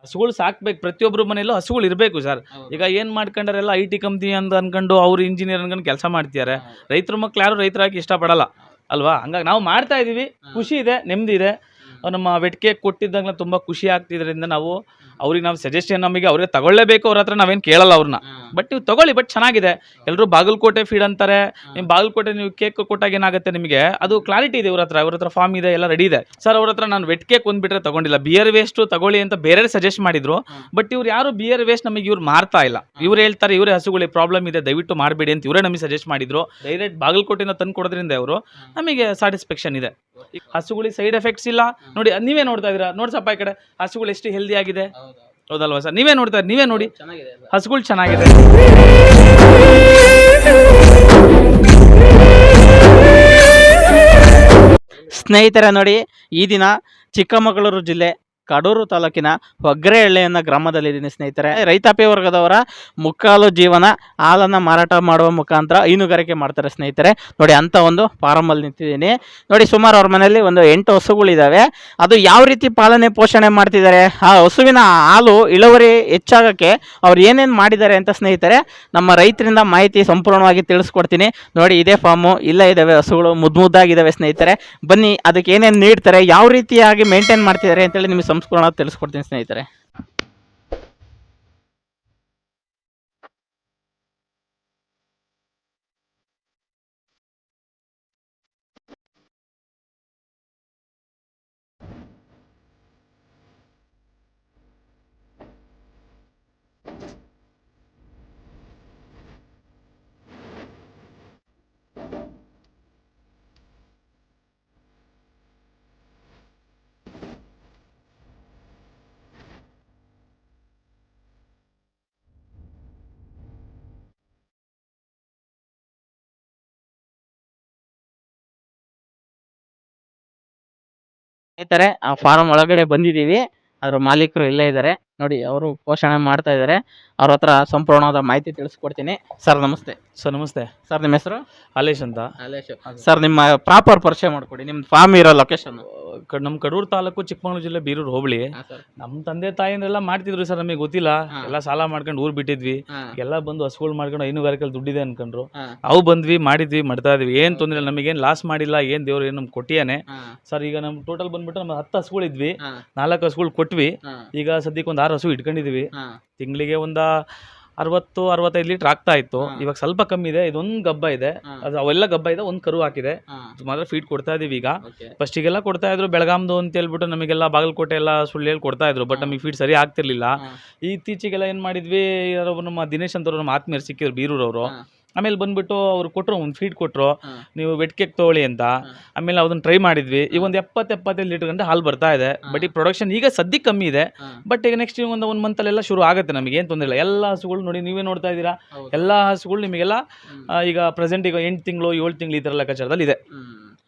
ಹಸುಗಳು ಸಾಕ್ಬೇಕು, ಪ್ರತಿಯೊಬ್ಬರ ಮನೆಯಲ್ಲೂ ಹಸುಗಳು ಇರಬೇಕು ಸರ್. ಈಗ ಏನು ಮಾಡ್ಕೊಂಡಾರೆಲ್ಲ ಐ ಟಿ ಕಂಪ್ನಿ ಅಂತ ಅನ್ಕೊಂಡು ಅವ್ರು ಇಂಜಿನಿಯರ್ ಅನ್ಕೊಂಡು ಕೆಲಸ ಮಾಡ್ತಿದ್ದಾರೆ. ರೈತರ ಮಕ್ಳು ಯಾರು ರೈತರಾಗಿ ಇಷ್ಟಪಡಲ್ಲ ಅಲ್ವಾ. ಹಂಗಾಗಿ ನಾವು ಮಾಡ್ತಾ ಇದ್ದೀವಿ, ಖುಷಿ ಇದೆ, ನೆಮ್ಮದಿ ಇದೆ. ನಮ್ಮ ವೆಟ್ಕೆ ಕೊಟ್ಟಿದ್ದಾಗ ತುಂಬ ಖುಷಿ ಆಗ್ತಿದ್ರಿಂದ ನಾವು ಅವ್ರಿಗೆ ನಾವು ಸಜೆಷನ್ ನಮಗೆ ಅವ್ರಿಗೆ ತಗೊಳ್ಳೇಬೇಕು, ಅವ್ರ ಹತ್ರ ನಾವೇನು ಕೇಳಲ್ಲ ಅವ್ರನ್ನ. ಬಟ್ ನೀವು ತಗೊಳ್ಳಿ, ಬಟ್ ಚೆನ್ನಾಗಿದೆ. ಎಲ್ಲರೂ ಬಾಗಲಕೋಟೆ ಫೀಡ್ ಅಂತಾರೆ. ನಿಮ್ಮ ಬಾಗಲಕೋಟೆ ನೀವು ಕೇಕ್ ಕೊಟ್ಟಾಗ ಏನಾಗುತ್ತೆ ನಿಮಗೆ ಅದು ಕ್ಲಾರಿಟಿ ಇದೆ. ಅವ್ರ ಹತ್ರ ಫಾರ್ಮ್ ಇದೆ, ಎಲ್ಲ ರೆಡಿ ಇದೆ ಸರ್. ಅವ್ರ ಹತ್ರ ನಾನು ವೆಟ್ ಕೇಕ್ ಒಂದ್ಬಿಟ್ರೆ ತಗೊಂಡಿಲ್ಲ, ಬಿಯರ್ ವೇಸ್ಟ್ ತಗೊಳ್ಳಿ ಅಂತ ಬೇರೆ ಸಜೆಸ್ಟ್ ಮಾಡಿದ್ರು. ಬಟ್ ಇವ್ರು ಯಾರು ಬಿಯರ್ ವೇಸ್ಟ್ ನಮಗೆ ಇವ್ರು ಮಾರ್ತಾ ಇಲ್ಲ. ಇವ್ರು ಹೇಳ್ತಾರೆ ಇವರೇ ಹಸುಗಳಿಗೆ ಪ್ರಾಬ್ಲಮ್ ಇದೆ, ದಯವಿಟ್ಟು ಮಾಡಬೇಡಿ ಅಂತ ಇವರೇ ನಮಗೆ ಸಜೆಸ್ಟ್ ಮಾಡಿದ್ರು. ಡೈರೆಕ್ಟ್ ಬಾಗಲಕೋಟೆಯಿಂದ ತಂದು ಕೊಡೋದ್ರಿಂದ ಅವರು ನಮಗೆ ಸ್ಯಾಟಿಸ್ಫ್ಯಾಕ್ಷನ್ ಇದೆ. ಹಸುಗಳಿಗೆ ಸೈಡ್ ಎಫೆಕ್ಟ್ಸ್ ಇಲ್ಲ. ನೋಡಿ, ನೀವೇ ನೋಡ್ತಾ ಇದ್ದೀರಾ, ನೋಡ್ಸಪ್ಪ ಈ ಕಡೆ ಹಸುಗಳು ಎಷ್ಟು ಹೆಲ್ದಿ ಆಗಿದೆ, ಹೌದಲ್ವಾ ಸರ್? ನೀವೇ ನೋಡ್ತಾ ಇದ್ದೀರಾ, ನೀವೇ ನೋಡಿ, ಹಸುಗಳು ಚೆನ್ನಾಗಿದೆ. ಸ್ನೇಹಿತರೆ ನೋಡಿ, ಈ ದಿನ ಚಿಕ್ಕಮಗಳೂರು ಜಿಲ್ಲೆ ಕಡೂರು ತಾಲೂಕಿನ ಹೊಗ್ರೆಹಳ್ಳಿ ಅನ್ನೋ ಗ್ರಾಮದಲ್ಲಿದ್ದೀನಿ ಸ್ನೇಹಿತರೆ. ರೈತಾಪಿ ವರ್ಗದವರ ಮುಕ್ಕಾಲು ಜೀವನ ಹಾಲನ್ನು ಮಾರಾಟ ಮಾಡುವ ಮುಖಾಂತರ ಹೈನುಗಾರಿಕೆ ಮಾಡ್ತಾರೆ ಸ್ನೇಹಿತರೆ. ನೋಡಿ, ಅಂಥ ಒಂದು ಫಾರಮಲ್ಲಿ ನಿಂತಿದ್ದೀನಿ. ನೋಡಿ, ಸುಮಾರು ಅವ್ರ ಮನೆಯಲ್ಲಿ ಒಂದು 8 ಹಸುಗಳಿದ್ದಾವೆ. ಅದು ಯಾವ ರೀತಿ ಪಾಲನೆ ಪೋಷಣೆ ಮಾಡ್ತಿದ್ದಾರೆ, ಆ ಹಸುವಿನ ಹಾಲು ಇಳುವರಿ ಹೆಚ್ಚಾಗೋಕ್ಕೆ ಅವ್ರು ಏನೇನು ಮಾಡಿದ್ದಾರೆ ಅಂತ ಸ್ನೇಹಿತರೆ ನಮ್ಮ ರೈತರಿಂದ ಮಾಹಿತಿ ಸಂಪೂರ್ಣವಾಗಿ ತಿಳಿಸ್ಕೊಡ್ತೀನಿ. ನೋಡಿ, ಇದೇ ಫಾರ್ಮು, ಇಲ್ಲೇ ಇದ್ದಾವೆ ಹಸುಗಳು, ಮುದ್ದಾಗಿದ್ದಾವೆ ಸ್ನೇಹಿತರೆ. ಬನ್ನಿ, ಅದಕ್ಕೆ ಏನೇನು ನೀಡ್ತಾರೆ, ಯಾವ ರೀತಿಯಾಗಿ ಮೇಂಟೈನ್ ಮಾಡ್ತಿದ್ದಾರೆ ಅಂತೇಳಿ ನಿಮಗೆ ಸಂಪೂರ್ಣ ತಿಳಿಸ್ಕೊಡ್ತೀನಿ ಸ್ನೇಹಿತರೆ. ಸ್ನೇಹಿತರೆ, ಆ ಫಾರಂ ಒಳಗಡೆ ಬಂದಿದ್ದೀವಿ. ಅದ್ರ ಮಾಲೀಕರು ಇಲ್ಲೇ ಇದ್ದಾರೆ. ನೋಡಿ, ಅವರು ಪೋಷಣೆ ಮಾಡ್ತಾ ಇದ್ದಾರೆ. ಅವ್ರ ಹತ್ರ ಸಂಪೂರ್ಣವಾದ ಮಾಹಿತಿ ತಿಳಿಸ್ಕೊಡ್ತೀನಿ. ಸರ್ ನಮಸ್ತೆ. ಸರ್ ನಮಸ್ತೆ. ಸರ್ ನಿಮ್ಮ ಹೆಸರು? ಹಾಲೇಶ್ ಅಂತ. ಸರ್ ನಿಮ್ಮ ಪ್ರಾಪರ್ ಪರಿಚಯ ಮಾಡ್ಕೊಡಿ, ನಿಮ್ಮ ಫಾರ್ಮ್ ಇರೋ ಲೊಕೇಶನ್. ನಮ್ಮ ಕಡೂರು ತಾಲೂಕು, ಚಿಕ್ಕಮಗಳೂರು ಜಿಲ್ಲೆ, ಬೀರೂರು ಹೋಬಳಿ. ನಮ್ಮ ತಂದೆ ತಾಯಿನೆಲ್ಲ ಮಾಡ್ತಿದ್ರು ಸರ್, ನಮಗೆ ಗೊತ್ತಿಲ್ಲ. ಎಲ್ಲ ಸಾಲ ಮಾಡ್ಕೊಂಡು ಊರ್ ಬಿಟ್ಟಿದ್ವಿ. ಎಲ್ಲ ಬಂದು ಹಸುಗಳು ಮಾಡ್ಕೊಂಡು ಹೈನುಗಾರಿಕೆಯಲ್ಲಿ ದುಡ್ಡಿದೆ ಅನ್ಕೊಂಡ್ರು. ಅವು ಬಂದ್ವಿ, ಮಾಡಿದ್ವಿ, ಮಾಡ್ತಾ ಇದೀವಿ. ಏನ್ ತೊಂದ್ರೆ ಇಲ್ಲ, ನಮಗೇನು ಲಾಸ್ ಮಾಡಿಲ್ಲ. ಏನ್ ದೇವ್ರು ಏನು ನಮ್ಗೆ ಕೊಟ್ಟಿಯಾನೆ ಸರ್. ಈಗ ನಮ್ ಟೋಟಲ್ ಬಂದ್ಬಿಟ್ಟು ನಮ್ಮ 10 ಹಸುಗಳು ಇದ್ವಿ, 4 ಹಸುಗಳು ಕೊಟ್ವಿ. ಈಗ ಸದ್ಯಕ್ಕೆ ಒಂದು 6 ಹಸು ಇಟ್ಕೊಂಡಿದೀವಿ. ತಿಂಗಳಿಗೆ ಒಂದು 60-65 ಲೀಟರ್ ಆಗ್ತಾ ಇತ್ತು. ಇವಾಗ ಸ್ವಲ್ಪ ಕಮ್ಮಿ ಇದೆ. ಇದೊಂದು ಗಬ್ಬ ಇದೆ, ಅದು ಅವೆಲ್ಲ ಗಬ್ಬ ಇದೆ. ಒಂದು ಕರು ಹಾಕಿದೆ, ಮಾತ್ರ ಫೀಡ್ ಕೊಡ್ತಾ ಇದೀವಿ. ಈಗ ಫಸ್ಟಿಗೆಲ್ಲ ಕೊಡ್ತಾ ಇದ್ರು ಬೆಳಗಾಮ್ದು ಅಂತ ಹೇಳ್ಬಿಟ್ಟು, ನಮಗೆಲ್ಲ ಬಾಗಲಕೋಟೆ ಎಲ್ಲ ಸುಳ್ಳು ಹೇಳಿ ಕೊಡ್ತಾ ಇದ್ರು. ಬಟ್ ನಮಗೆ ಫೀಡ್ ಸರಿ ಆಗ್ತಿರ್ಲಿಲ್ಲ. ಇತ್ತೀಚೆಗೆಲ್ಲ ಏನ್ ಮಾಡಿದ್ವಿ, ಯಾರೋ ನಮ್ಮ ದಿನೇಶ್ ಅಂತ ನಮ್ಮ ಆತ್ಮೀಯರು ಸಿಕ್ಕಿದ್ರು, ಬೀರೂರವರು. ಆಮೇಲೆ ಬಂದ್ಬಿಟ್ಟು ಅವ್ರು ಕೊಟ್ಟರು, ಒಂದು ಫೀಡ್ ಕೊಟ್ಟರು, ನೀವು ವೆಟ್ ಕೇಕ್ ತೊಗೊಳ್ಳಿ ಅಂತ. ಆಮೇಲೆ ಅದನ್ನ ಟ್ರೈ ಮಾಡಿದ್ವಿ. ಈಗ ಒಂದು 70-75 ಲೀಟರ್ ಗಂಟೆ ಹಾಲು ಬರ್ತಾ ಇದೆ. ಬಟ್ ಈ ಪ್ರೊಡಕ್ಷನ್ ಈಗ ಸದ್ಯಕ್ಕೆ ಕಮ್ಮಿ ಇದೆ. ಬಟ್ ಈಗ ನೆಕ್ಸ್ಟ್ ಒಂದು ಮಂತಲ್ಲೆಲ್ಲ ಶುರು ಆಗುತ್ತೆ, ನಮಗೆ ಏನು ತೊಂದರೆ ಇಲ್ಲ. ಎಲ್ಲ ಹಸುಗಳು ನೋಡಿ, ನೀವೇ ನೋಡ್ತಾ ಇದ್ದೀರಾ, ಎಲ್ಲ ಹಸುಗಳು ನಿಮಗೆಲ್ಲ ಈಗ ಪ್ರೆಸೆಂಟ್ ಈಗ 8 ತಿಂಗಳು 7 ತಿಂಗಳು ಈ ಥರ ಲೆಕ್ಕಾಚಾರದಲ್ಲಿ ಇದೆ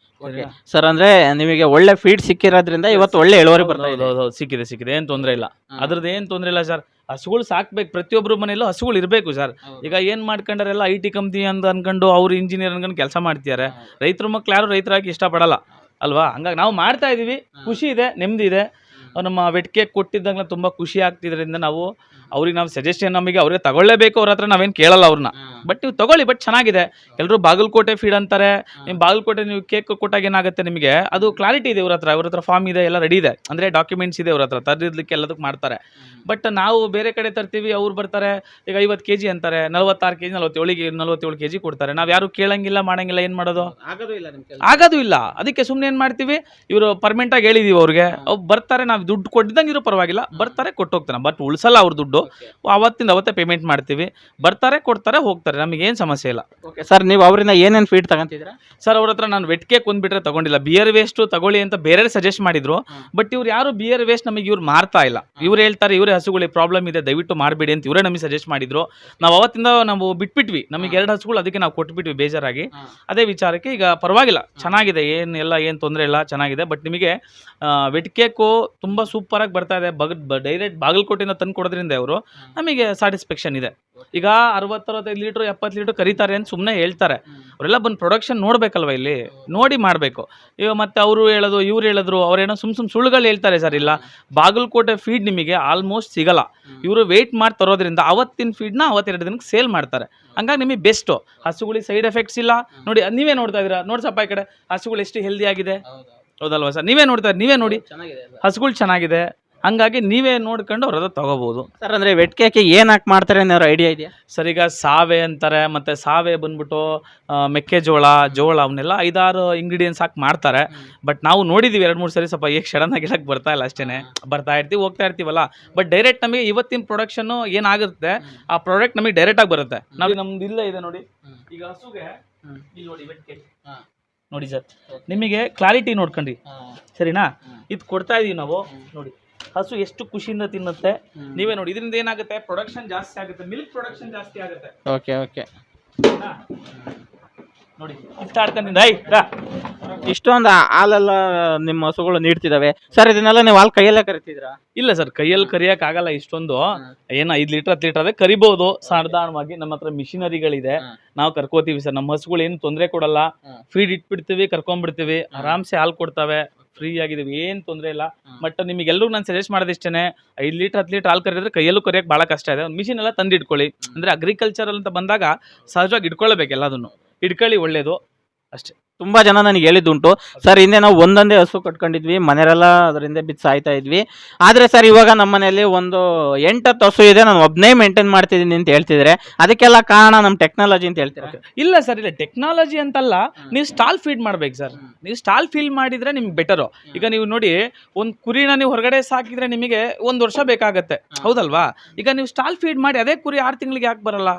ಸರ್. ಅಂದ್ರೆ ನಿಮಗೆ ಒಳ್ಳೆ ಫೀಡ್ ಸಿಕ್ಕಿರೋದ್ರಿಂದ ಇವತ್ತು ಒಳ್ಳೆ ಇಳುವರಿ ಬರ್ತಾ ಇದೆ. ಸಿಕ್ಕಿದೆ, ಏನು ತೊಂದರೆ ಇಲ್ಲ. ಅದ್ರದ್ದು ಏನು ತೊಂದರೆ ಇಲ್ಲ ಸರ್. ಹಸುಗಳು ಸಾಕ್ಬೇಕು, ಪ್ರತಿಯೊಬ್ಬರ ಮನೆಯಲ್ಲೂ ಹಸುಗಳು ಇರಬೇಕು ಸರ್. ಈಗ ಏನು ಮಾಡ್ಕೊಂಡಾರೆಲ್ಲ ಐ ಟಿ ಕಂಪ್ನಿ ಅಂತ ಅನ್ಕೊಂಡು ಅವ್ರು ಇಂಜಿನಿಯರ್ ಅನ್ಕೊಂಡು ಕೆಲಸ ಮಾಡ್ತಿದ್ದಾರೆ. ರೈತರ ಮಕ್ಳು ಯಾರು ರೈತರಾಗಿ ಇಷ್ಟಪಡಲ್ಲ ಅಲ್ವಾ. ಹಂಗಾಗಿ ನಾವು ಮಾಡ್ತಾ ಇದ್ದೀವಿ, ಖುಷಿ ಇದೆ, ನೆಮ್ಮದಿ ಇದೆ. ನಮ್ಮ ವೆಟ್ ಕೇಕ್ ಕೊಟ್ಟಿದ್ದಾಗ ತುಂಬ ಖುಷಿ ಆಗ್ತಿದ್ರಿಂದ ನಾವು ಅವ್ರಿಗೆ ನಾವು ಸಜೆಷನ್ ನಮಗೆ ಅವ್ರಿಗೆ ತಗೊಳ್ಳೇಬೇಕು, ಅವ್ರ ಹತ್ರ ನಾವೇನು ಕೇಳಲ್ಲ ಅವ್ರನ್ನ. ಬಟ್ ನೀವು ತಗೊಳ್ಳಿ, ಬಟ್ ಚೆನ್ನಾಗಿದೆ. ಎಲ್ಲರೂ ಬಾಗಲಕೋಟೆ ಫೀಡ್ ಅಂತಾರೆ. ನಿಮ್ಮ ಬಾಗಲಕೋಟೆ ನೀವು ಕೇಕ್ ಕೊಟ್ಟಾಗ ಏನಾಗುತ್ತೆ ನಿಮಗೆ ಅದು ಕ್ಲಾರಿಟಿ ಇದೆ. ಅವ್ರ ಹತ್ರ ಫಾರ್ಮ್ ಇದೆ, ಎಲ್ಲ ರೆಡಿ ಇದೆ. ಅಂದರೆ ಡಾಕ್ಯುಮೆಂಟ್ಸ್ ಇದೆ ಅವ್ರ ಹತ್ರ, ತರಲಿಕ್ಕೆ ಎಲ್ಲದಕ್ಕೆ ಮಾಡ್ತಾರೆ. ಬಟ್ ನಾವು ಬೇರೆ ಕಡೆ ತರ್ತೀವಿ, ಅವ್ರು ಬರ್ತಾರೆ ಈಗ 50 kg ಅಂತಾರೆ, 46 kg 47 kg ಕೊಡ್ತಾರೆ. ನಾವು ಯಾರು ಕೇಳಂಗಿಲ್ಲ, ಮಾಡಂಗಿಲ್ಲ. ಏನು ಮಾಡೋದು, ಆಗೋದು ಇಲ್ಲ. ಅದಕ್ಕೆ ಸುಮ್ಮನೆ ಏನು ಮಾಡ್ತೀವಿ, ಇವರು ಪರ್ಮನೆಂಟಾಗಿ ಹೇಳಿದೀವಿ ಅವ್ರಿಗೆ, ಅವ್ರು ಬರ್ತಾರೆ. ನಾವು ದುಡ್ಡು ಕೊಟ್ಟಿದ್ದಂಗೆ ಇರೋ ಪರವಾಗಿಲ್ಲ, ಬರ್ತಾರೆ, ಕೊಟ್ಟೋಗ್ತಾನೆ. ಬಟ್ ಉಳಿಸಲ್ಲ ಅವ್ರ ದುಡ್ಡು, ಅವತ್ತಿಂದ ಅವತ್ತೇ ಪೇಮೆಂಟ್ ಮಾಡ್ತೀವಿ. ಬರ್ತಾರೆ, ಕೊಡ್ತಾರೆ, ಹೋಗ್ತಾರೆ. ನಮಗೇನು ಸಮಸ್ಯೆ ಇಲ್ಲ. ಸರ್, ನೀವು ಅವರಿಂದ ಏನೇನು ಫೀಡ್ ತಗೊಂತಿದ್ದೀರಾ? ಸರ್, ಅವ್ರ ಹತ್ರ ನಾನು ವೆಟ್ ಕೇಕ್ ಒಂದ್ಬಿಟ್ರೆ ತಗೊಂಡಿಲ್ಲ, ಬಿಯರ್ ವೇಸ್ಟ್ ತಗೊಳ್ಳಿ ಅಂತ ಬೇರೆ ಸಜೆಸ್ಟ್ ಮಾಡಿದ್ರು. ಬಟ್ ಇವ್ರು ಯಾರು ಬಿಯರ್ ವೇಸ್ಟ್ ನಮಗೆ ಇವ್ರು ಮಾರ್ತಾ ಇಲ್ಲ. ಇವ್ರು ಹೇಳ್ತಾರೆ ಇವರೇ ಹಸುಗಳಿಗೆ ಪ್ರಾಬ್ಲಮ್ ಇದೆ, ದಯವಿಟ್ಟು ಮಾಡಬೇಡಿ ಅಂತ ಇವರೇ ನಮಗೆ ಸಜೆಸ್ಟ್ ಮಾಡಿದ್ರು. ನಾವು ಅವತ್ತಿಂದ ನಾವು ಬಿಟ್ಬಿಟ್ವಿ. ನಮಗೆ 2 ಹಸುಗಳು, ಅದಕ್ಕೆ ನಾವು ಕೊಟ್ಬಿಟ್ವಿ ಬೇಜಾರಾಗಿ. ಅದೇ ವಿಚಾರಕ್ಕೆ ಈಗ ಪರವಾಗಿಲ್ಲ, ಚೆನ್ನಾಗಿದೆ, ಏನು ತೊಂದರೆ ಇಲ್ಲ, ಚೆನ್ನಾಗಿದೆ. ಬಟ್ ನಿಮಗೆ ವೆಟ್ ಕೇಕು ತುಂಬ ಸೂಪರಾಗಿ ಬರ್ತಾ ಇದೆ. ಡೈರೆಕ್ಟ್ ಬಾಗಲಕೋಟೆಯಿಂದ ತಂದು ಕೊಡೋದ್ರಿಂದ ಅವರು ನಮಗೆ ಸ್ಯಾಟಿಸ್ಫ್ಯಾಕ್ಷನ್ ಇದೆ. ಈಗ 60-65 ಲೀಟ್ರ್ 70 ಲೀಟ್ರ್ ಕರೀತಾರೆ ಅಂತ ಸುಮ್ಮನೆ ಹೇಳ್ತಾರೆ. ಅವರೆಲ್ಲ ಬಂದು ಪ್ರೊಡಕ್ಷನ್ ನೋಡ್ಬೇಕಲ್ವ, ಇಲ್ಲಿ ನೋಡಿ ಮಾಡಬೇಕು. ಈಗ ಮತ್ತೆ ಅವರು ಹೇಳೋದು ಇವ್ರು ಹೇಳಿದ್ರು ಅವ್ರೇನೋ ಸುಮ್ ಸುಳ್ಳುಗಳು ಹೇಳ್ತಾರೆ ಸರ್. ಇಲ್ಲ, ಬಾಗಲಕೋಟೆ ಫೀಡ್ ನಿಮಗೆ ಆಲ್ಮೋಸ್ಟ್ ಸಿಗಲ್ಲ. ಇವರು ವೆಯ್ಟ್ ಮಾಡಿ ತರೋದ್ರಿಂದ ಅವತ್ತಿನ ಫೀಡ್ನ ಅವತ್ತೆರಡು ದಿನಕ್ಕೆ ಸೇಲ್ ಮಾಡ್ತಾರೆ. ಹಂಗಾಗಿ ನಿಮಗೆ ಬೆಸ್ಟು. ಹಸುಗಳಿಗೆ ಸೈಡ್ ಎಫೆಕ್ಟ್ಸ್ ಇಲ್ಲ. ನೋಡಿ ನೀವೇ ನೋಡ್ತಾ ಇದ್ದೀರಾ, ನೋಡಿ ಸ್ವಲ್ಪ ಈ ಕಡೆ ಹಸುಗಳು ಎಷ್ಟು ಹೆಲ್ದಿ ಆಗಿದೆ, ಹೌದಲ್ವಾ ಸರ್? ನೀವೇ ನೋಡ್ತಾ ಇದ್ದೀರಿ, ನೀವೇ ನೋಡಿ ಹಸುಗಳು ಚೆನ್ನಾಗಿದೆ. ಹಂಗಾಗಿ ನೀವೇ ನೋಡ್ಕೊಂಡು ಅವ್ರ ತಗೋಬಹುದು ಸರ್. ಅಂದ್ರೆ ವೆಟ್ ಕೇಕ್ ಏನ್ ಹಾಕಿ ಮಾಡ್ತಾರೆ ಅನ್ನೋ ಐಡಿಯಾ ಇದೆಯಾ ಸರ್? ಈಗ ಸಾವೆ ಅಂತಾರೆ, ಮತ್ತೆ ಸಾವೆ ಬಂದ್ಬಿಟ್ಟು ಮೆಕ್ಕೆಜೋಳ, ಜೋಳ, ಅವನ್ನೆಲ್ಲ 5-6 ಇಂಗ್ರೀಡಿಯೆಂಟ್ಸ್ ಹಾಕಿ ಮಾಡ್ತಾರೆ. ಬಟ್ ನಾವು ನೋಡಿದೀವಿ 2-3 ಸರಿ, ಸ್ವಲ್ಪ ಈಗ ಸಡನ್ ಆಗಿ ಹೇಳಕ್ ಬರ್ತಾ ಇಲ್ಲ ಅಷ್ಟೇನೆ. ಬರ್ತಾ ಇರ್ತೀವಿ, ಹೋಗ್ತಾ ಇರ್ತೀವಲ್ಲ. ಬಟ್ ಡೈರೆಕ್ಟ್ ನಮಗೆ ಇವತ್ತಿನ ಪ್ರೊಡಕ್ಷನ್ ಏನಾಗುತ್ತೆ ಆ ಪ್ರಾಡಕ್ಟ್ ನಮಗೆ ಡೈರೆಕ್ಟ್ ಆಗಿ ಬರುತ್ತೆ. ನಾವು ನಮ್ದು ಇಲ್ಲ ಇದೆ ನೋಡಿ. ಈಗ ಹಸುಗೆ ಇಲ್ಲಿ ನೋಡಿ ವೆಟ್ ಕೇಕ್ ನೋಡಿ ಸರ್, ನಿಮಗೆ ಕ್ಲಾರಿಟಿ ನೋಡ್ಕೊಂಡ್ರಿ ಸರಿನಾ? ಇದು ಕೊಡ್ತಾ ಇದೀವಿ ನಾವು. ನೋಡಿ ಹಸು ಎಷ್ಟು ಖುಷಿಯಿಂದ ತಿನ್ನುತ್ತೆ, ನೀವೇ ನೋಡಿ. ಇದರಿಂದ ಏನಾಗುತ್ತೆ, ಪ್ರೊಡಕ್ಷನ್ ಜಾಸ್ತಿ ಆಗುತ್ತೆ, ಮಿಲ್ಕ್ ಪ್ರೊಡಕ್ಷನ್ ಜಾಸ್ತಿ ಆಗುತ್ತೆ. ಓಕೆ ನೋಡಿ ಇಷ್ಟ ಆಡ್ಕೊಂಡಿದ್ದ ಇಷ್ಟೊಂದು ಹಾಲೆಲ್ಲ ನಿಮ್ಮ ಹಸುಗಳು ನೀಡ್ತಿದಾವೆ ಸರ್. ಇದನ್ನೆಲ್ಲ ನೀವು ಹಾಲು ಕೈಯಲ್ಲೇ ಕರಿತಿದ್ರಾ? ಇಲ್ಲ ಸರ್, ಕೈಯಲ್ಲಿ ಕರಿಯಕ್ ಆಗಲ್ಲ ಇಷ್ಟೊಂದು. ಏನು 5 ಲೀಟರ್ 10 ಲೀಟರ್ ಅದೇ ಕರಿಬಹುದು ಸಾಧಾರಣವಾಗಿ. ನಮ್ಮ ಹತ್ರ ಮಿಷಿನರಿಗಳಿದೆ, ನಾವು ಕರ್ಕೋತೀವಿ ಸರ್. ನಮ್ಮ ಹಸುಗಳು ಏನು ತೊಂದರೆ ಕೊಡಲ್ಲ. ಫೀಡ್ ಇಟ್ಬಿಡ್ತೀವಿ, ಕರ್ಕೊಂಡ್ಬಿಡ್ತೀವಿ, ಆರಾಮ್ಸೆ ಹಾಲು ಕೊಡ್ತವೆ, ಫ್ರೀ ಆಗಿದೀವಿ, ಏನ್ ತೊಂದರೆ ಇಲ್ಲ. ಬಟ್ ನಿಮಗೆಲ್ಲರೂ ನಾನು ಸಜೆಸ್ಟ್ ಮಾಡೋದಿಷ್ಟೇನೆ, 5 ಲೀಟರ್ 10 ಲೀಟರ್ ಹಾಲು ಕರೆದ್ರೆ ಕೈಯಲ್ಲೂ ಕರಿಯಕ್ಕೆ ಬಹಳ ಕಷ್ಟ ಇದೆ. ಒಂದು ಮಿಷಿನ್ ಎಲ್ಲ ತಂದು ಇಟ್ಕೊಳ್ಳಿ. ಅಂದ್ರೆ ಅಗ್ರಿಕಲ್ಚರಲ್ ಅಂತ ಬಂದಾಗ ಸಹಜವಾಗಿ ಇಟ್ಕೊಳ್ಬೇಕು, ಎಲ್ಲದನ್ನು ಇಟ್ಕೊಳ್ಳಿ, ಒಳ್ಳೇದು ಅಷ್ಟೇ. ತುಂಬಾ ಜನ ನನಗೆ ಹೇಳಿದ್ದುಂಟು ಸರ್, ಹಿಂದೆ ನಾವು ಒಂದೊಂದೇ ಹಸು ಕಟ್ಕೊಂಡಿದ್ವಿ, ಮನೆಯಲ್ಲ ಅದರಿಂದ ಬಿದ್ದು ಸಾಯ್ತಾ ಇದ್ವಿ. ಆದ್ರೆ ಸರ್ ಇವಾಗ ನಮ್ಮ ಮನೆಯಲ್ಲಿ ಒಂದು 8-10 ಹಸು ಇದೆ, ನಾನು ಒಬ್ಬನೇ ಮೇಂಟೈನ್ ಮಾಡ್ತಿದ್ದೀನಿ ಅಂತ ಹೇಳ್ತಿದ್ರೆ ಅದಕ್ಕೆಲ್ಲ ಕಾರಣ ನಮ್ಮ ಟೆಕ್ನಾಲಜಿ ಅಂತ ಹೇಳ್ತೀರಾ? ಇಲ್ಲ ಸರ್, ಇಲ್ಲ ಟೆಕ್ನಾಲಜಿ ಅಂತಲ್ಲ, ನೀವು ಸ್ಟಾಲ್ ಫೀಡ್ ಮಾಡ್ಬೇಕು ಸರ್. ನೀವು ಸ್ಟಾಲ್ ಫೀಲ್ ಮಾಡಿದ್ರೆ ನಿಮ್ಗೆ ಬೆಟರು. ಈಗ ನೀವು ನೋಡಿ, ಒಂದು ಕುರಿನ ನೀವು ಹೊರಗಡೆ ಸಾಕಿದ್ರೆ ನಿಮಗೆ 1 ವರ್ಷ ಬೇಕಾಗತ್ತೆ, ಹೌದಲ್ವಾ? ಈಗ ನೀವು ಸ್ಟಾಲ್ ಫೀಡ್ ಮಾಡಿ ಅದೇ ಕುರಿ 6 ತಿಂಗಳಿಗೆ ಯಾಕೆ ಬರಲ್ಲ?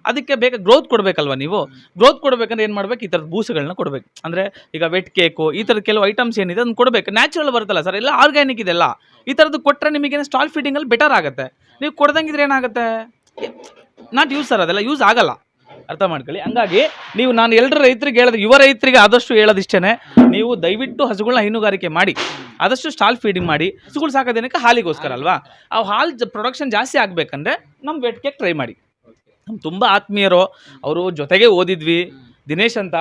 ಅದಕ್ಕೆ ಬೇಕಾ ಗ್ರೋತ್ ಕೊಡ್ಬೇಕಲ್ವಾ? ನೀವು ಗ್ರೋತ್ ಕೊಡ್ಬೇಕಂದ್ರೆ ಏನು ಮಾಡ್ಬೇಕು, ಈ ಥರದ ಬೂಸುಗಳನ್ನ ಕೊಡ್ಬೇಕು. ಅಂದ್ರೆ ಈಗ ವೆಟ್ ಕೇಕು, ಈ ಥರದ ಕೆಲವು ಐಟಮ್ಸ್ ಏನಿದೆ ಅದನ್ನ ಕೊಡ್ಬೇಕು. ನ್ಯಾಚುರಲ್ ಬರುತ್ತಲ್ಲ ಸರ್, ಎಲ್ಲ ಆರ್ಗ್ಯಾನಿಕ್ ಇದೆಲ್ಲ. ಈ ಥರದ್ದು ಕೊಟ್ಟರೆ ನಿಮಗೆ ಸ್ಟಾಲ್ ಫೀಡಿಂಗಲ್ಲಿ ಬೆಟರ್ ಆಗುತ್ತೆ. ನೀವು ಕೊಡ್ದಂಗಿದ್ರೆ ಏನಾಗುತ್ತೆ, ನಾಟ್ ಯೂಸ್ ಸರ್, ಅದೆಲ್ಲ ಯೂಸ್ ಆಗಲ್ಲ, ಅರ್ಥ ಮಾಡ್ಕೊಳ್ಳಿ. ಹಂಗಾಗಿ ನಾನು ಎಲ್ಲರ ರೈತರಿಗೆ ಹೇಳಿದ್ರೆ, ಯುವ ರೈತರಿಗೆ ಆದಷ್ಟು ಹೇಳೋದಿಷ್ಟೇ, ನೀವು ದಯವಿಟ್ಟು ಹಸುಗಳನ್ನ ಹೈನುಗಾರಿಕೆ ಮಾಡಿ, ಆದಷ್ಟು ಸ್ಟಾಲ್ ಫೀಡಿಂಗ್ ಮಾಡಿ. ಹಸುಗಳು ಸಾಕೋದೇನಕ್ಕೆ ಹಾಲಿಗೋಸ್ಕರ ಅಲ್ವಾ? ಆ ಹಾಲು ಪ್ರೊಡಕ್ಷನ್ ಜಾಸ್ತಿ ಆಗಬೇಕಂದ್ರೆ ನಮ್ಮ ವೆಟ್ ಕೇಕ್ ಟ್ರೈ ಮಾಡಿ. ನಮ್ಮ ತುಂಬ ಆತ್ಮೀಯರು, ಅವರು ಜೊತೆಗೆ ಓದಿದ್ವಿ, ದಿನೇಶ್ ಅಂತ.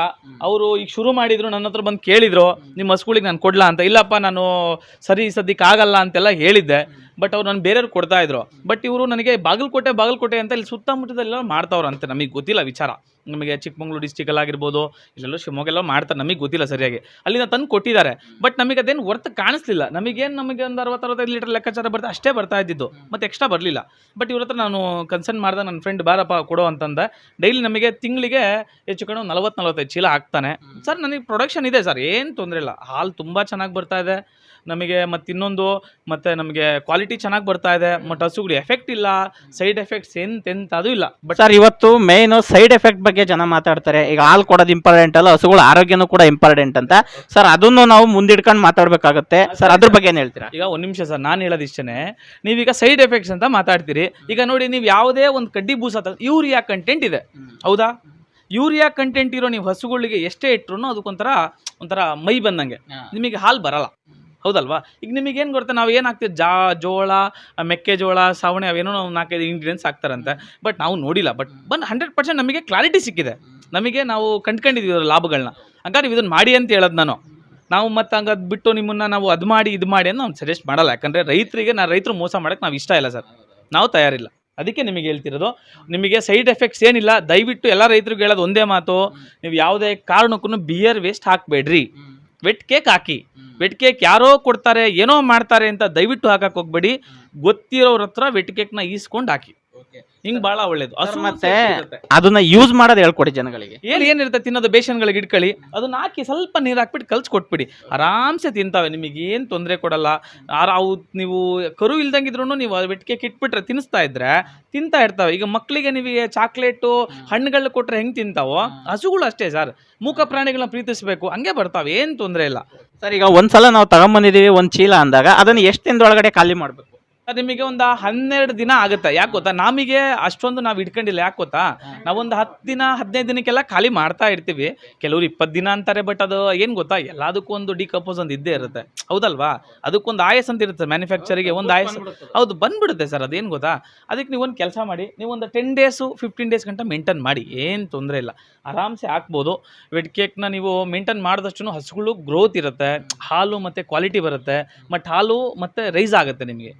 ಅವರು ಈಗ ಶುರು ಮಾಡಿದ್ರು, ನನ್ನ ಹತ್ರ ಬಂದು ಕೇಳಿದ್ರು ನಿಮ್ಮ ಹಸುಗಳಿಗೆ ನಾನು ಕೊಡ್ಲಾ ಅಂತ. ಇಲ್ಲಪ್ಪ, ನಾನು ಸದ್ಯಕ್ಕೆ ಆಗಲ್ಲ ಅಂತೆಲ್ಲ ಹೇಳಿದ್ದೆ. ಬಟ್ ಅವ್ರು ನಾನು ಬೇರೆಯವ್ರು ಕೊಡ್ತಾ ಇದ್ರು. ಬಟ್ ಇವರು ನನಗೆ ಬಾಗಲಕೋಟೆ ಅಂತ ಇಲ್ಲಿ ಸುತ್ತಮುತ್ತದೆಲ್ಲ ಮಾಡ್ತಾವ್ರಂತೆ. ನಮಗೆ ಗೊತ್ತಿಲ್ಲ ವಿಚಾರ. ನಮಗೆ ಚಿಕ್ಕಮಂಗ್ಳೂರು ಡಿಸ್ಟಿಕಲ್ಲಾಗಿರ್ಬೋದು, ಇಲ್ಲೆಲ್ಲೋ ಶಿವಮೊಗ್ಗೆಲ್ಲ ಮಾಡ್ತಾರೆ, ನಮಗೆ ಗೊತ್ತಿಲ್ಲ ಸರಿಯಾಗಿ. ಅಲ್ಲಿಂದ ತಂದು ಕೊಟ್ಟಿದ್ದಾರೆ. ಬಟ್ ನಮಗೆ ಅದೇನು ವರ್ತ್ ಕಾಣಿಸ್ಲಿಲ್ಲ. ನಮಗೆ ಒಂದು 60-65 ಲೀಟರ್ ಲೆಕ್ಕಾಚಾರ ಅಷ್ಟೇ ಬರ್ತಾ ಇದ್ದಿದ್ದು, ಮತ್ತೆ ಎಕ್ಸ್ಟ್ರಾ ಬರಲಿಲ್ಲ. ಬಟ್ ಇವ್ರ ಹತ್ರ ನಾನು ಕನ್ಸರ್ನ್ ಮಾಡಿದೆ, ನನ್ನ ಫ್ರೆಂಡ್ ಬಾರಪ್ಪ ಕೊಡೋ ಅಂತಂದೆ. ಡೈಲಿ ನಮಗೆ ತಿಂಗಳಿಗೆ ಹೆಚ್ಚು ಕಡೆ 40-45 ಚೀಲ ಆಗ್ತಾನೆ ಸರ್. ನನಗೆ ಪ್ರೊಡಕ್ಷನ್ ಇದೆ ಸರ್, ಏನು ತೊಂದರೆ ಇಲ್ಲ. ಹಾಲು ತುಂಬ ಚೆನ್ನಾಗಿ ಬರ್ತಾ ಇದೆ ನಮಗೆ. ಮತ್ತು ಇನ್ನೊಂದು, ಮತ್ತು ನಮಗೆ ಕ್ವಾಲಿಟಿ ಚೆನ್ನಾಗಿ ಬರ್ತಾ ಇದೆ. ಮತ್ತು ಹಸುಗಳು ಎಫೆಕ್ಟ್ ಇಲ್ಲ, ಸೈಡ್ ಎಫೆಕ್ಟ್ಸ್ ಎಂತ ಅದು ಇಲ್ಲ. ಬಟ್ ಸರ್, ಇವತ್ತು ಮೇನ್ ಸೈಡ್ ಎಫೆಕ್ಟ್ ಬಗ್ಗೆ ಜನ ಮಾತಾಡ್ತಾರೆ. ಈಗ ಹಾಲು ಕೊಡೋದು ಇಂಪಾರ್ಟೆಂಟ್ ಅಲ್ಲ, ಹಸುಗಳ ಆರೋಗ್ಯನೂ ಕೂಡ ಇಂಪಾರ್ಟೆಂಟ್ ಅಂತ. ಸರ್, ಅದನ್ನು ನಾವು ಮುಂದಿಡ್ಕೊಂಡು ಮಾತಾಡ್ಬೇಕಾಗುತ್ತೆ ಸರ್. ಅದ್ರ ಬಗ್ಗೆ ಏನು ಹೇಳ್ತೀರಾ? ಈಗ 1 ನಿಮಿಷ ಸರ್, ನಾನು ಹೇಳೋದಿಷ್ಟೇ. ನೀವೀಗ ಸೈಡ್ ಎಫೆಕ್ಟ್ಸ್ ಅಂತ ಮಾತಾಡ್ತೀರಿ. ಈಗ ನೋಡಿ, ನೀವು ಯಾವುದೇ ಒಂದು ಕಡ್ಡಿ ಬೂಸ ಯೂರಿಯಾ ಕಂಟೆಂಟ್ ಇದೆ, ಹೌದಾ? ಯೂರಿಯಾ ಕಂಟೆಂಟ್ ಇರೋ ನೀವು ಹಸುಗಳಿಗೆ ಎಷ್ಟೇ ಇಟ್ಟರು ಅದಕ್ಕೊಂಥರ ಮೈ ಬಂದಂಗೆ, ನಿಮಗೆ ಹಾಲು ಬರಲ್ಲ, ಹೌದಲ್ವಾ? ಈಗ ನಿಮಗೇನು ಗೊತ್ತೆ, ನಾವು ಏನು ಹಾಕ್ತೀವಿ, ಜೋಳ, ಮೆಕ್ಕೆಜೋಳ, ಸಾವಣೆ, ಅವೇನೋ ನಾವು 4-5 ಇಂಗ್ರೀಡಿಯೆಂಟ್ಸ್ ಹಾಕ್ತಾರಂತೆ. ಬಟ್ ನಾವು ನೋಡಿಲ್ಲ. ಬಟ್ 100% ನಮಗೆ ಕ್ಲಾರಿಟಿ ಸಿಕ್ಕಿದೆ, ನಾವು ಕಂಡ್ಕೊಂಡಿದ್ವಿ ಅದರ ಲಾಭಗಳನ್ನ. ಹಂಗಾರೆ ನೀವು ಇದನ್ನು ಮಾಡಿ ಅಂತ ಹೇಳೋದು ನಾವು ಮತ್ತೆ ಹಂಗೆ ಅದು ಬಿಟ್ಟು ನಿಮ್ಮನ್ನು ನಾವು ಅದು ಮಾಡಿ ಇದು ಮಾಡಿ ಅಂತ ನಾವು ಸಜೆಸ್ಟ್ ಮಾಡಲ್ಲ. ಯಾಕಂದರೆ ರೈತರು ಮೋಸ ಮಾಡೋಕ್ಕೆ ನಾವು ಇಷ್ಟ ಇಲ್ಲ ಸರ್, ನಾವು ತಯಾರಿಲ್ಲ. ಅದಕ್ಕೆ ನಿಮಗೆ ಹೇಳ್ತಿರೋದು, ನಿಮಗೆ ಸೈಡ್ ಎಫೆಕ್ಟ್ಸ್ ಏನಿಲ್ಲ. ದಯವಿಟ್ಟು ಎಲ್ಲ ರೈತರಿಗೆ ಹೇಳೋದು ಒಂದೇ ಮಾತು, ನೀವು ಯಾವುದೇ ಕಾರಣಕ್ಕೂ ಬಿಯರ್ ವೇಸ್ಟ್ ಹಾಕಬೇಡ್ರಿ, ವೆಟ್ ಕೇಕ್ ಹಾಕಿ. ವೆಟ್ ಕೇಕ್ ಯಾರೋ ಕೊಡ್ತಾರೆ, ಏನೋ ಮಾಡ್ತಾರೆ ಅಂತ ದಯವಿಟ್ಟು ಹಾಕಕ್ಕೆ ಹೋಗ್ಬೇಡಿ. ಗೊತ್ತಿರೋರ ಹತ್ರ ವೆಟ್ ಕೇಕ್ನ ಈಸ್ಕೊಂಡು ಹಾಕಿ, ಹಿಂಗೆ ಭಾಳ ಒಳ್ಳೇದು. ಮತ್ತೆ ಅದನ್ನ ಯೂಸ್ ಮಾಡೋದು ಹೇಳ್ಕೊಡಿ ಜನಗಳಿಗೆ. ಏನಿರುತ್ತೆ ತಿನ್ನೋದು, ಬೇಷನ್ಗಳಿಗೆ ಇಟ್ಕೊಳ್ಳಿ, ಅದನ್ನ ಹಾಕಿ ಸ್ವಲ್ಪ ನೀರು ಹಾಕ್ಬಿಟ್ಟು ಕಲ್ಸ್ಕೊಟ್ಬಿಡಿ, ಆರಾಮ್ಸೆ ತಿಂತಾವೆ, ನಿಮಗೇನು ತೊಂದರೆ ಕೊಡಲ್ಲ. ಅವು ನೀವು ಕರು ಇಲ್ದಂಗಿದ್ರು ನೀವು ವೆಟ್ ಕೇಕ್ ಇಟ್ಬಿಟ್ರೆ ತಿನ್ನಿಸ್ತಾ ಇದ್ರೆ ತಿಂತಾ ಇರ್ತಾವೆ. ಈಗ ಮಕ್ಕಳಿಗೆ ನೀವು ಚಾಕ್ಲೇಟು ಹಣ್ಣುಗಳನ್ನ ಕೊಟ್ರೆ ಹೆಂಗೆ ತಿಂತಾವೋ, ಹಸುಗಳು ಅಷ್ಟೇ ಸರ್. ಮೂಕ ಪ್ರಾಣಿಗಳನ್ನ ಪ್ರೀತಿಸ್ಬೇಕು, ಹಂಗೆ ಬರ್ತಾವೆ, ಏನು ತೊಂದರೆ ಇಲ್ಲ ಸರ್. ಈಗ ಒಂದ್ಸಲ ನಾವು ತಗೊಂಬಂದಿದ್ದೀವಿ ಒಂದು ಚೀಲ ಅಂದಾಗ ಅದನ್ನು ಎಷ್ಟು ದಿನದೊಳಗಡೆ ಖಾಲಿ ಮಾಡಬೇಕು? ನಿಮಗೆ ಒಂದು 12 ದಿನ ಆಗುತ್ತೆ. ಯಾಕೆ ಗೊತ್ತಾ, ನಮಗೆ ಅಷ್ಟೊಂದು ನಾವು ಇಟ್ಕೊಂಡಿಲ್ಲ. ಯಾಕೆ ಗೊತ್ತಾ, ನಾವೊಂದು 10 ದಿನ 15 ದಿನಕ್ಕೆಲ್ಲ ಖಾಲಿ ಮಾಡ್ತಾ ಇರ್ತೀವಿ. ಕೆಲವರು 20 ದಿನ ಅಂತಾರೆ. ಬಟ್ ಅದು ಏನು ಗೊತ್ತಾ, ಎಲ್ಲದಕ್ಕೂ ಒಂದು ಡಿಕಂಪೋಸ್ ಒಂದು ಇದ್ದೇ ಇರುತ್ತೆ, ಹೌದಲ್ವಾ? ಅದಕ್ಕೊಂದು ಆಯಸ್ ಅಂತ ಇರುತ್ತೆ, ಮ್ಯಾನುಫ್ಯಾಕ್ಚರಿಗೆ ಒಂದು ಆಯಸ್. ಹೌದು, ಬಂದ್ಬಿಡುತ್ತೆ ಸರ್. ಅದೇನು ಗೊತ್ತಾ, ಅದಕ್ಕೆ ನೀವೊಂದು ಕೆಲಸ ಮಾಡಿ, ನೀವೊಂದು 10 ಡೇಸು 15 ಡೇಸ್ ಗಂಟ ಮೇಂಟೈನ್ ಮಾಡಿ, ಏನು ತೊಂದರೆ ಇಲ್ಲ, ಆರಾಮ್ಸೆ ಹಾಕ್ಬೋದು. ವೆಟ್ ಕೇಕ್ನ ನೀವು ಮೇಂಟೈನ್ ಮಾಡಿದಷ್ಟು ಹಸುಗಳು ಗ್ರೋತ್ ಇರುತ್ತೆ, ಹಾಲು ಮತ್ತು ಕ್ವಾಲಿಟಿ ಬರುತ್ತೆ, ಮತ್ತು ಹಾಲು ಮತ್ತು ರೈಸ್ ಆಗುತ್ತೆ ನಿಮಗೆ.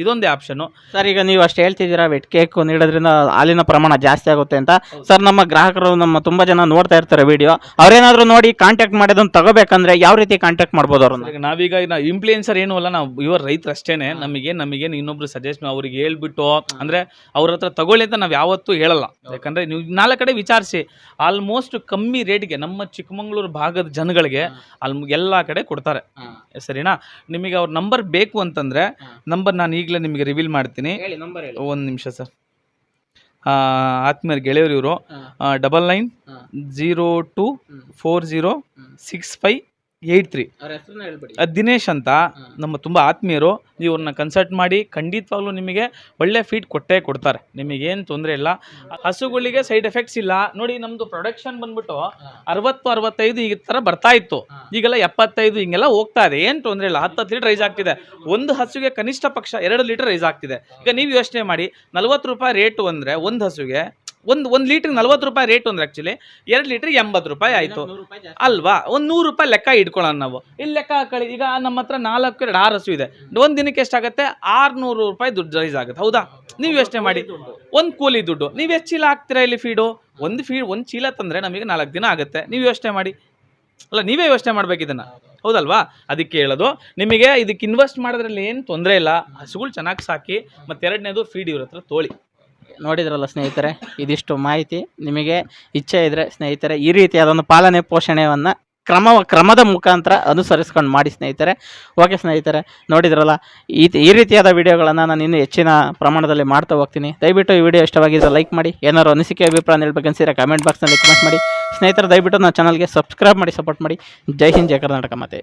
ಇದೊಂದೇ ಆಪ್ಷನ್ನು ಸರ್. ಈಗ ನೀವು ಅಷ್ಟು ಹೇಳ್ತಿದ್ದೀರಾ, ವೆಟ್ ಕೇಕ್ ನೀಡೋದ್ರಿಂದ ಹಾಲಿನ ಪ್ರಮಾಣ ಜಾಸ್ತಿ ಆಗುತ್ತೆ ಅಂತ. ಸರ್, ನಮ್ಮ ಗ್ರಾಹಕರು ತುಂಬ ಜನ ನೋಡ್ತಾ ಇರ್ತಾರೆ ವಿಡಿಯೋ, ಅವ್ರೇನಾದರೂ ನೋಡಿ ಕಾಂಟ್ಯಾಕ್ಟ್ ಮಾಡಿ ಅದನ್ನು ತಗೋಬೇಕಂದ್ರೆ ಯಾವ ರೀತಿ ಕಾಂಟ್ಯಾಕ್ಟ್ ಮಾಡ್ಬೋದು ಅವ್ರನ್ನ? ಈಗ ನಾವೀಗ ಇನ್ಫ್ಲೂಯೆನ್ಸರ್ ಏನೂ ಅಲ್ಲ, ನಾವು ಇವ್ರ ರೈತರು ಅಷ್ಟೇನೆ. ನಮಗೇನು ಇನ್ನೊಬ್ರು ಸಜೆಸ್ಟ್ ಅವ್ರಿಗೆ ಹೇಳ್ಬಿಟ್ಟು ಅಂದರೆ ಅವ್ರ ಹತ್ರ ತಗೊಳ್ಳಿ ಅಂತ ನಾವು ಯಾವತ್ತೂ ಹೇಳಲ್ಲ. ಯಾಕಂದರೆ ನೀವು 4 ಕಡೆ ವಿಚಾರಿಸಿ, ಆಲ್ಮೋಸ್ಟ್ ಕಮ್ಮಿ ರೇಟ್ಗೆ ನಮ್ಮ ಚಿಕ್ಕಮಂಗ್ಳೂರು ಭಾಗದ ಜನಗಳಿಗೆ ಎಲ್ಲ ಕಡೆ ಕೊಡ್ತಾರೆ, ಸರಿನಾ? ನಿಮಗೆ ಅವ್ರ ನಂಬರ್ ಬೇಕು ಅಂತಂದರೆ ನಂಬರ್ ನಾನು ಈಗಲೇ ನಿಮಗೆ ರಿವೀಲ್ ಮಾಡ್ತೀನಿ. ಒಂದು ನಿಮಿಷ ಸರ್. ಆತ್ಮೀಯರ ಗೆಳೆಯರು ಇವರು 9902406583. ದಿನೇಶ್ ಅಂತ ನಮ್ಮ ತುಂಬ ಆತ್ಮೀಯರು. ಇವ್ರನ್ನ ಕನ್ಸಲ್ಟ್ ಮಾಡಿ ಖಂಡಿತವಾಗ್ಲೂ ನಿಮಗೆ ಒಳ್ಳೆ ಫೀಡ್ ಕೊಟ್ಟೇ ಕೊಡ್ತಾರೆ, ನಿಮಗೇನು ತೊಂದರೆ ಇಲ್ಲ. ಹಸುಗಳಿಗೆ ಸೈಡ್ ಎಫೆಕ್ಟ್ಸ್ ಇಲ್ಲ. ನೋಡಿ, ನಮ್ಮದು ಪ್ರೊಡಕ್ಷನ್ ಬಂದ್ಬಿಟ್ಟು 60-65 ಈ ಥರ ಬರ್ತಾ ಇತ್ತು, ಈಗೆಲ್ಲ 75 ಹಿಂಗೆಲ್ಲ ಹೋಗ್ತಾ ಇದೆ. ಏನು ತೊಂದರೆ ಇಲ್ಲ. 10 ಲೀಟರ್ ರೈಸ್ ಆಗ್ತಿದೆ. ಒಂದು ಹಸುಗೆ ಕನಿಷ್ಠ ಪಕ್ಷ 2 ಲೀಟರ್ ರೈಸ್ ಆಗ್ತಿದೆ. ಈಗ ನೀವು ಯೋಚನೆ ಮಾಡಿ, 40 ರೂಪಾಯಿ ರೇಟು ಅಂದರೆ ಒಂದು ಹಸುಗೆ ಒಂದು ಲೀಟ್ರಿಗೆ 40 ರೂಪಾಯಿ ರೇಟು ಅಂದರೆ ಆ್ಯಕ್ಚುಲಿ 2 ಲೀಟ್ರಿಗೆ 80 ರೂಪಾಯಿ ಆಯಿತು ಅಲ್ವಾ? ಒಂದು 100 ರೂಪಾಯಿ ಲೆಕ್ಕ ಇಟ್ಕೊಳ್ಳೋಣ ನಾವು. ಇಲ್ಲಿ ಲೆಕ್ಕ ಹಾಕೊಳ್ಳಿ. ಈಗ ನಮ್ಮ ಹತ್ರ 4-6 ಹಸು ಇದೆ. ಒಂದು ದಿನಕ್ಕೆ ಎಷ್ಟಾಗುತ್ತೆ? 600 ರೂಪಾಯಿ ದುಡ್ಡು ರೈಸ್ ಆಗುತ್ತೆ, ಹೌದಾ? ನೀವು ಯೋಚನೆ ಮಾಡಿ, ಒಂದು ಕೂಲಿ ದುಡ್ಡು. ನೀವು ಎಷ್ಟು ಚೀಲ ಹಾಕ್ತೀರಾ ಇಲ್ಲಿ ಫೀಡು? ಒಂದು ಚೀಲ ತಂದರೆ ನಮಗೆ 4 ದಿನ ಆಗುತ್ತೆ. ನೀವು ಯೋಚನೆ ಮಾಡಿ, ಅಲ್ಲ ನೀವೇ ಯೋಚನೆ ಮಾಡ್ಬೇಕು ಇದನ್ನು, ಹೌದಲ್ವಾ? ಅದಕ್ಕೆ ಹೇಳೋದು, ನಿಮಗೆ ಇದಕ್ಕೆ ಇನ್ವೆಸ್ಟ್ ಮಾಡೋದ್ರಲ್ಲಿ ಏನು ತೊಂದರೆ ಇಲ್ಲ. ಹಸುಗಳು ಚೆನ್ನಾಗಿ ಸಾಕಿ, ಮತ್ತು ಎರಡನೇದು ಫೀಡ್ ಇವ್ರ ಹತ್ರ ತೋಳಿ. ನೋಡಿದ್ರಲ್ಲ ಸ್ನೇಹಿತರೆ, ಇದಿಷ್ಟು ಮಾಹಿತಿ. ನಿಮಗೆ ಇಚ್ಛೆ ಇದ್ದರೆ ಸ್ನೇಹಿತರೆ ಈ ರೀತಿಯಾದೊಂದು ಪಾಲನೆ ಪೋಷಣೆಯನ್ನು ಕ್ರಮದ ಮುಖಾಂತರ ಅನುಸರಿಸ್ಕೊಂಡು ಮಾಡಿ ಸ್ನೇಹಿತರೆ. ಓಕೆ ಸ್ನೇಹಿತರೆ, ನೋಡಿದ್ರಲ್ಲ, ಈ ರೀತಿಯಾದ ವಿಡಿಯೋಗಳನ್ನು ನಾನು ಇನ್ನೂ ಹೆಚ್ಚಿನ ಪ್ರಮಾಣದಲ್ಲಿ ಮಾಡ್ತಾ ಹೋಗ್ತೀನಿ. ದಯವಿಟ್ಟು ಈ ವಿಡಿಯೋ ಇಷ್ಟವಾಗಿದ್ದರೆ ಲೈಕ್ ಮಾಡಿ. ಏನಾದ್ರು ಅನಿಸಿಕೆ ಅಭಿಪ್ರಾಯ ಹೇಳ್ಬೇಕನ್ಸಿದ್ರೆ ಕಮೆಂಟ್ ಬಾಕ್ಸ್ನಲ್ಲಿ ಕಮೆಂಟ್ ಮಾಡಿ. ಸ್ನೇಹಿತರೆ, ದಯವಿಟ್ಟು ನನ್ನ ಚಾನಲ್ಗೆ ಸಬ್ಸ್ಕ್ರೈಬ್ ಮಾಡಿ ಸಪೋರ್ಟ್ ಮಾಡಿ. ಜೈ ಹಿಂದ್, ಜೈ ಕರ್ನಾಟಕ ಮಾತೆ.